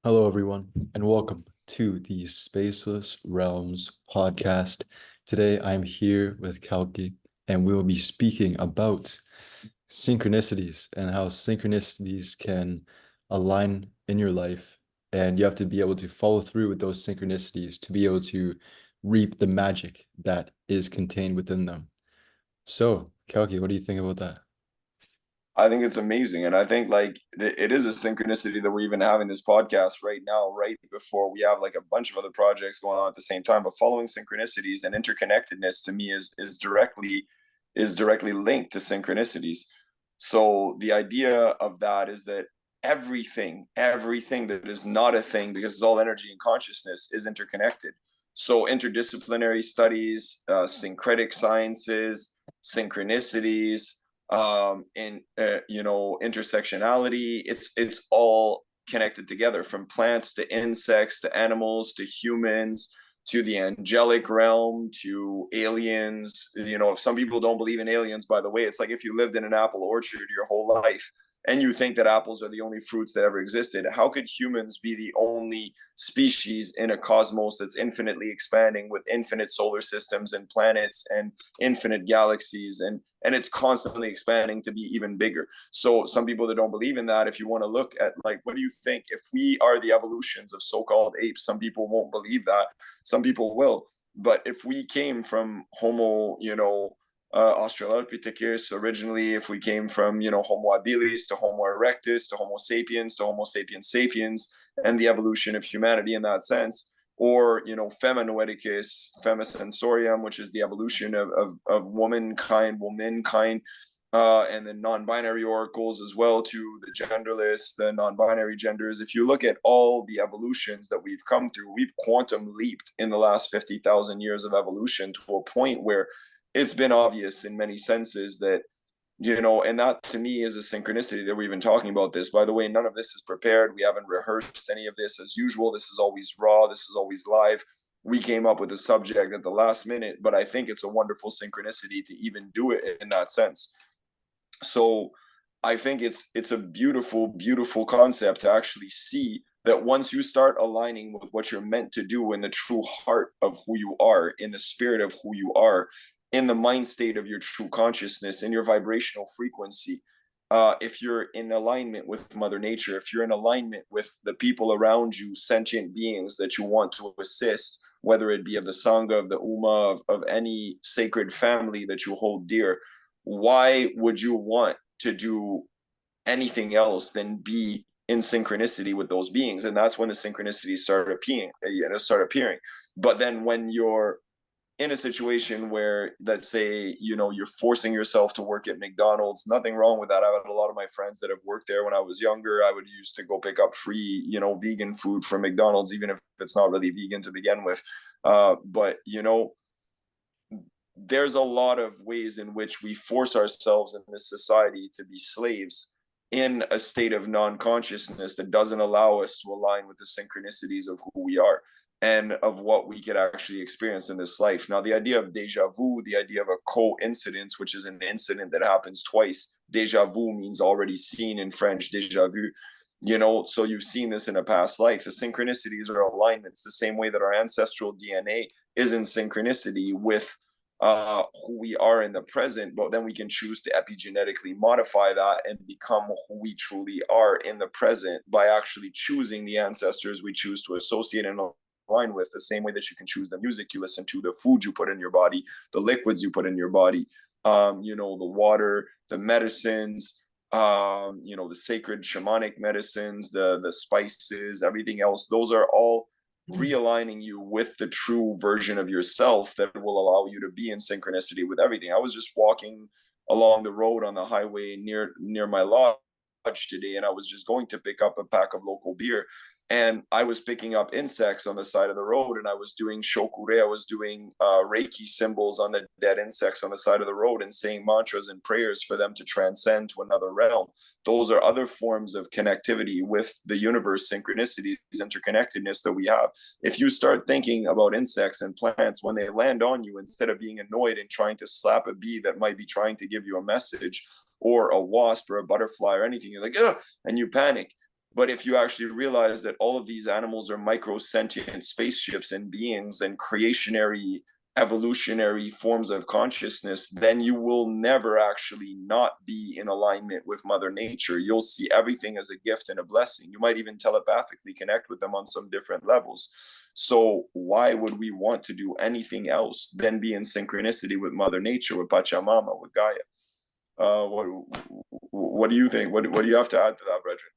Hello, everyone, and welcome to the Spaceless Realms Podcast. Today, I'm here with Kalki, and we will be speaking about synchronicities and how synchronicities can align in your life. And you have to be able to follow through with those synchronicities to be able to reap the magic that is contained within them. So, Kalki, what do you think about that? I think it's amazing. And I think it is a synchronicity that we're even having this podcast right now, right before we have like a bunch of other projects going on at the same time. But following synchronicities and interconnectedness to me is directly linked to synchronicities. So the idea of that is that everything that is not a thing, because it's all energy and consciousness, is interconnected. So interdisciplinary studies, syncretic sciences, synchronicities, and intersectionality, it's all connected together, from plants to insects to animals to humans to the angelic realm to aliens. Some people don't believe in aliens, by the way. It's like if you lived in an apple orchard your whole life and you think that apples are the only fruits that ever existed, how could humans be the only species in a cosmos that's infinitely expanding, with infinite solar systems and planets and infinite galaxies, and it's constantly expanding to be even bigger? So some people that don't believe in that, if you want to look at, like, what do you think if we are the evolutions of so-called apes? Some people won't believe that, some people will. But if we came from Homo, Australopithecus originally, if we came from, Homo habilis to Homo erectus to Homo sapiens sapiens, and the evolution of humanity in that sense, or, Fema noeticus, Fema sensorium, which is the evolution of womankind, and then non-binary oracles as well, to the genderless, the non-binary genders. If you look at all the evolutions that we've come through, we've quantum leaped in the last 50,000 years of evolution to a point where it's been obvious in many senses that, and that to me is a synchronicity that we've been talking about. This, by the way, none of this is prepared. We haven't rehearsed any of this as usual. This is always raw. This is always live. We came up with a subject at the last minute, but I think it's a wonderful synchronicity to even do it in that sense. So I think it's a beautiful, beautiful concept to actually see that once you start aligning with what you're meant to do in the true heart of who you are, in the spirit of who you are, in the mind state of your true consciousness, in your vibrational frequency, if you're in alignment with Mother Nature, if you're in alignment with the people around you, sentient beings that you want to assist, whether it be of the Sangha, of the Ummah, of any sacred family that you hold dear, why would you want to do anything else than be in synchronicity with those beings? And that's when the synchronicities start appearing. But then when you're in a situation where, let's say, you're forcing yourself to work at McDonald's, nothing wrong with that. I've had a lot of my friends that have worked there when I was younger. I would used to go pick up free, vegan food from McDonald's, even if it's not really vegan to begin with. But there's a lot of ways in which we force ourselves in this society to be slaves in a state of non-consciousness that doesn't allow us to align with the synchronicities of who we are and of what we could actually experience in this life. Now, the idea of deja vu, the idea of a coincidence, which is an incident that happens twice. Deja vu means already seen in French, deja vu. So you've seen this in a past life. The synchronicities are alignments, the same way that our ancestral DNA is in synchronicity with who we are in the present, but then we can choose to epigenetically modify that and become who we truly are in the present by actually choosing the ancestors we choose to associate and align with, the same way that you can choose the music you listen to, the food you put in your body, the liquids you put in your body, the water, the medicines, the sacred shamanic medicines, the spices, everything else. Those are all realigning you with the true version of yourself that will allow you to be in synchronicity with everything. I was just walking along the road on the highway near my lodge today, and I was just going to pick up a pack of local beer, and I was picking up insects on the side of the road, and I was doing shokure, I was doing Reiki symbols on the dead insects on the side of the road and saying mantras and prayers for them to transcend to another realm. Those are other forms of connectivity with the universe, synchronicities, interconnectedness that we have. If you start thinking about insects and plants when they land on you, instead of being annoyed and trying to slap a bee that might be trying to give you a message, or a wasp or a butterfly or anything, you're like, ugh, and you panic. But if you actually realize that all of these animals are micro sentient spaceships and beings and creationary evolutionary forms of consciousness, then you will never actually not be in alignment with Mother Nature. You'll see everything as a gift and a blessing. You might even telepathically connect with them on some different levels. So why would we want to do anything else than be in synchronicity with Mother Nature, with Pachamama, with Gaia? What do you think? What do you have to add to that, brethren?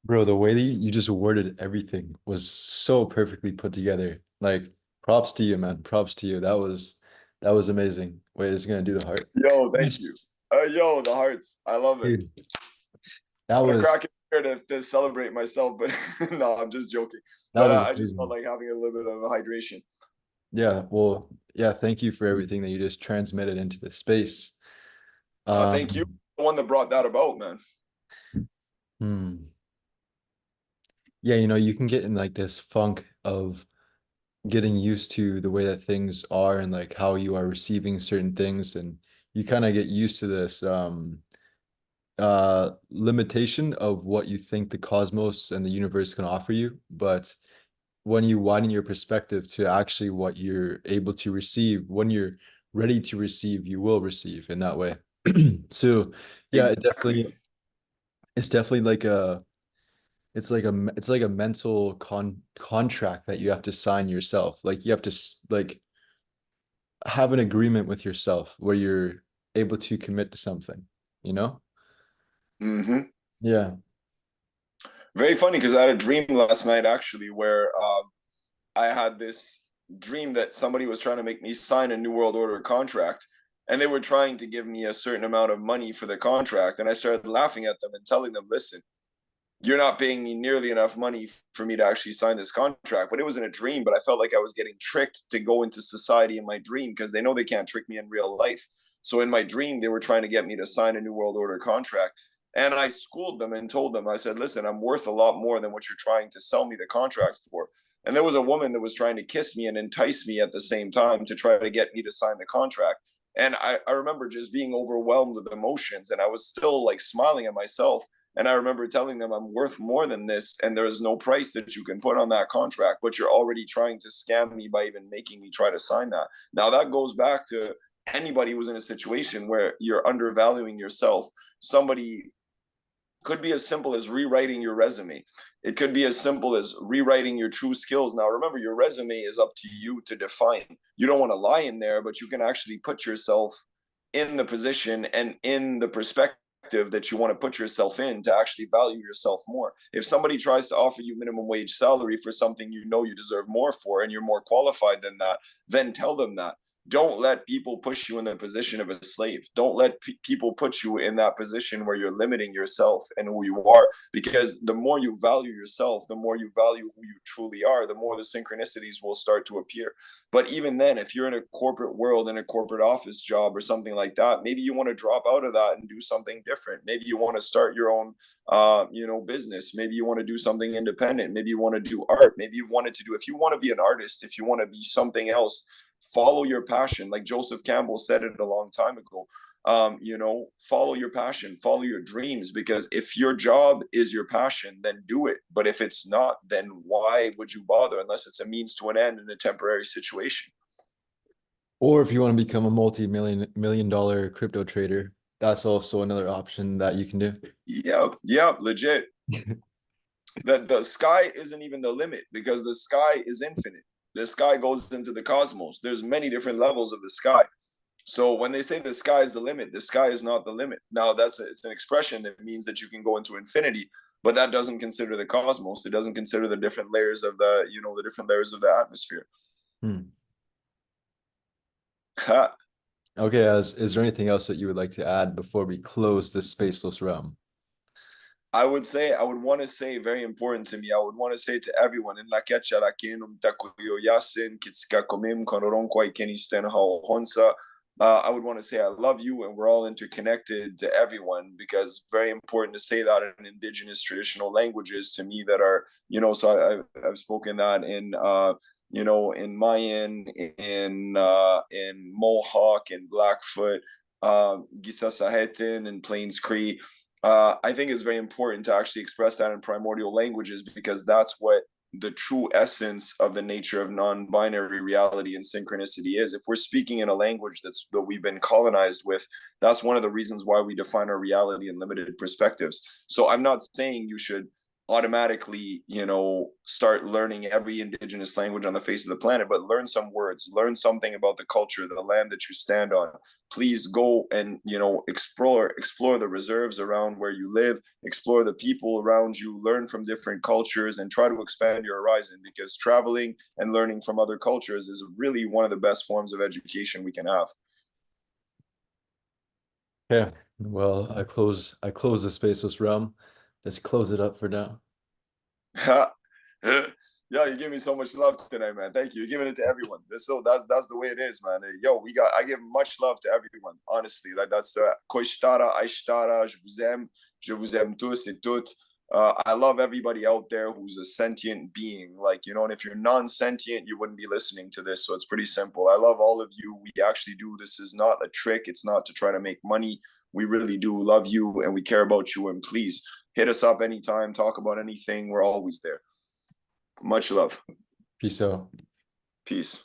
Bro, the way that you just worded everything was so perfectly put together. Like, props to you, man. Props to you. That was amazing. Wait, is it gonna do the heart? Yo, thank you. Yo, the hearts. I love it. Dude, that I'm gonna was crack it here to celebrate myself, but no, I'm just joking. that But was I just felt amazing. like having a little bit of a hydration. Yeah, well, yeah, thank you for everything that you just transmitted into the space. Thank you, Um, the one that brought that about, man. yeah, you know, you can get in like this funk of getting used to the way that things are and like how you are receiving certain things, and you kind of get used to this limitation of what you think the cosmos and the universe can offer you. But when you widen your perspective to actually what you're able to receive, when you're ready to receive, you will receive in that way. So yeah, Exactly. it's definitely like a it's like a mental contract that you have to sign yourself. Like you have to like have an agreement with yourself where you're able to commit to something, you know? Mm-hmm. Yeah. Very funny because I had a dream last night actually where I had this dream that somebody was trying to make me sign a New World Order contract, and they were trying to give me a certain amount of money for the contract. And I started laughing at them and telling them, listen, you're not paying me nearly enough money for me to actually sign this contract. But it was in a dream, but I felt like I was getting tricked to go into society in my dream because they know they can't trick me in real life. So in my dream, they were trying to get me to sign a New World Order contract. And I schooled them and told them, I said, listen, I'm worth a lot more than what you're trying to sell me the contract for. And there was a woman that was trying to kiss me and entice me at the same time to try to get me to sign the contract. And I remember just being overwhelmed with emotions, and I was still like smiling at myself. And I remember telling them, I'm worth more than this, and there is no price that you can put on that contract, but you're already trying to scam me by even making me try to sign that. Now, that goes back to anybody who's in a situation where you're undervaluing yourself. Somebody could be as simple as rewriting your resume. It could be as simple as rewriting your true skills. Now, remember, your resume is up to you to define. You don't want to lie in there, but you can actually put yourself in the position and in the perspective that you want to put yourself in to actually value yourself more. If somebody tries to offer you minimum wage salary for something you know you deserve more for and you're more qualified than that, then tell them that. Don't let people push you in the position of a slave. Don't let people put you in that position where you're limiting yourself and who you are. Because the more you value yourself, the more you value who you truly are, the more the synchronicities will start to appear. But even then, if you're in a corporate world, in a corporate office job or something like that, maybe you want to drop out of that and do something different. Maybe you want to start your own business. Maybe you want to do something independent. Maybe you want to do art. Maybe you wanted to do, if you want to be an artist, if you want to be something else, follow your passion. Like Joseph Campbell said it a long time ago. Follow your passion, follow your dreams, because if your job is your passion, then do it. But if it's not, then why would you bother unless it's a means to an end in a temporary situation? Or if you want to become a multi-million dollar crypto trader, that's also another option that you can do. Yeah, legit. The sky isn't even the limit because the sky is infinite. The sky goes into the cosmos. There's many different levels of the sky. So when they say the sky is the limit, the sky is not the limit. Now it's an expression that means that you can go into infinity, but that doesn't consider the cosmos. It doesn't consider the different layers of the different layers of the atmosphere. Hmm. Okay, is there anything else that you would like to add before we close this spaceless realm? I would want to say, very important to me, I would want to say to everyone in la kecha la kenum takuyo yasin kitska komim konoron kwai kenisten honsa. I would want to say I love you, and we're all interconnected to everyone, because very important to say that in indigenous traditional languages to me that are, so I've spoken that in in Mayan, in Mohawk, in Blackfoot, Gisasahetin, and Plains Cree. I think it's very important to actually express that in primordial languages, because that's what the true essence of the nature of non-binary reality and synchronicity is. If we're speaking in a language that we've been colonized with, that's one of the reasons why we define our reality in limited perspectives. So I'm not saying you should automatically, start learning every indigenous language on the face of the planet, but learn some words, learn something about the culture, the land that you stand on. Please go and, explore the reserves around where you live, explore the people around you, learn from different cultures, and try to expand your horizon, because traveling and learning from other cultures is really one of the best forms of education we can have. Yeah. Well, I close the spaceless realm. Let's close it up for now. Yeah, you give me so much love today, man. Thank you. You're giving it to everyone. That's the way it is, man. Yo, I give much love to everyone. Honestly, like that's Koishtara, Aishtara, je vous aime tous et toutes. I love everybody out there who's a sentient being. Like, and if you're non-sentient, you wouldn't be listening to this. So it's pretty simple. I love all of you. We actually do. This is not a trick. It's not to try to make money. We really do love you and we care about you. And please hit us up anytime. Talk about anything. We're always there. Much love. Peace out. Peace.